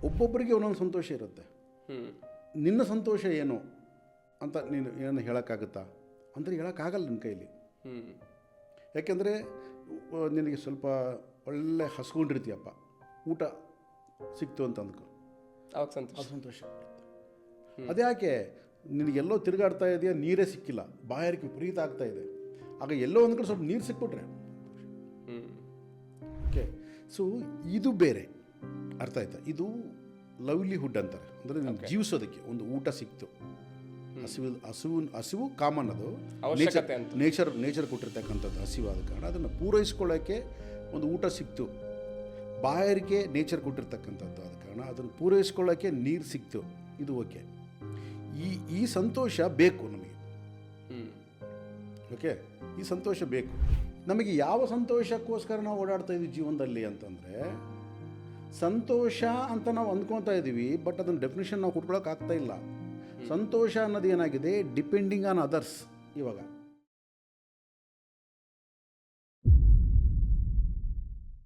ಒಬ್ಬೊಬ್ಬರಿಗೆ ಒಂದೊಂದು ಸಂತೋಷ ಇರುತ್ತೆ. ನಿನ್ನ ಸಂತೋಷ ಏನು ಅಂತ ನೀನು ಏನು ಹೇಳೋಕ್ಕಾಗುತ್ತಾ ಅಂದರೆ ಹೇಳೋಕ್ಕಾಗಲ್ಲ ನಿನ್ನ ಕೈಲಿ. ಯಾಕೆಂದರೆ ನಿನಗೆ ಸ್ವಲ್ಪ ಒಳ್ಳೆ ಹಸ್ಕೊಂಡಿರ್ತೀಯಪ್ಪ, ಊಟ ಸಿಕ್ತು ಅಂತ ಅಂದ್ಕೊ, ಅವಾಗ ಸಂತೋಷ ಸಂತೋಷ. ಅದ್ಯಾಕೆ ನಿನಗೆಲ್ಲೋ ತಿರುಗಾಡ್ತಾ ಇದೆಯಾ, ನೀರೇ ಸಿಕ್ಕಿಲ್ಲ, ಬಾಯಾರಿಕೆ ವಿಪರೀತ ಆಗ್ತಾ ಇದೆ, ಆಗ ಎಲ್ಲೋ ಒಂದು ಕಡೆ ಸ್ವಲ್ಪ ನೀರು ಸಿಕ್ಬಿಟ್ರೆ ಓಕೆ. ಸೊ ಇದು ಬೇರೆ, ಅರ್ಥ ಆಯ್ತಾ? ಇದು ಲವ್ಲಿಹುಡ್ ಅಂತಾರೆ, ಅಂದರೆ ನಿಮ್ಗೆ ಜೀವಿಸೋದಕ್ಕೆ ಒಂದು ಊಟ ಸಿಕ್ತು. ಹಸಿವು ಕಾಮನ್, ಅದು ನೇಚರ್ ಕೊಟ್ಟಿರ್ತಕ್ಕಂಥದ್ದು ಹಸಿವು. ಆದ ಕಾರಣ ಅದನ್ನು ಪೂರೈಸ್ಕೊಳ್ಳೋಕ್ಕೆ ಒಂದು ಊಟ ಸಿಕ್ತು. ಬಾಯಾರಿಕೆ ನೇಚರ್ ಕೊಟ್ಟಿರ್ತಕ್ಕಂಥದ್ದು, ಆದ ಕಾರಣ ಅದನ್ನು ಪೂರೈಸ್ಕೊಳ್ಳೋಕ್ಕೆ ನೀರು ಸಿಕ್ತು, ಇದು ಓಕೆ. ಈ ಸಂತೋಷ ಬೇಕು ನಮಗೆ. ಓಕೆ, ಈ ಸಂತೋಷ ಬೇಕು ನಮಗೆ. ಯಾವ ಸಂತೋಷಕ್ಕೋಸ್ಕರ ನಾವು ಓಡಾಡ್ತಾ ಇದ್ದೀವಿ ಜೀವನದಲ್ಲಿ ಅಂತಂದರೆ, ಸಂತೋಷ ಅಂತ ನಾವು ಅಂದ್ಕೊತಾ ಇದ್ದೀವಿ, ಬಟ್ ಅದನ್ನು ಡೆಫಿನಿಷನ್ ನಾವು ಕೊಟ್ಕೊಳ್ಳೋಕೆ ಆಗ್ತಾ ಇಲ್ಲ. ಸಂತೋಷ ಅನ್ನೋದು ಏನಾಗಿದೆ, ಡಿಪೆಂಡಿಂಗ್ ಆನ್ ಅದರ್ಸ್. ಇವಾಗ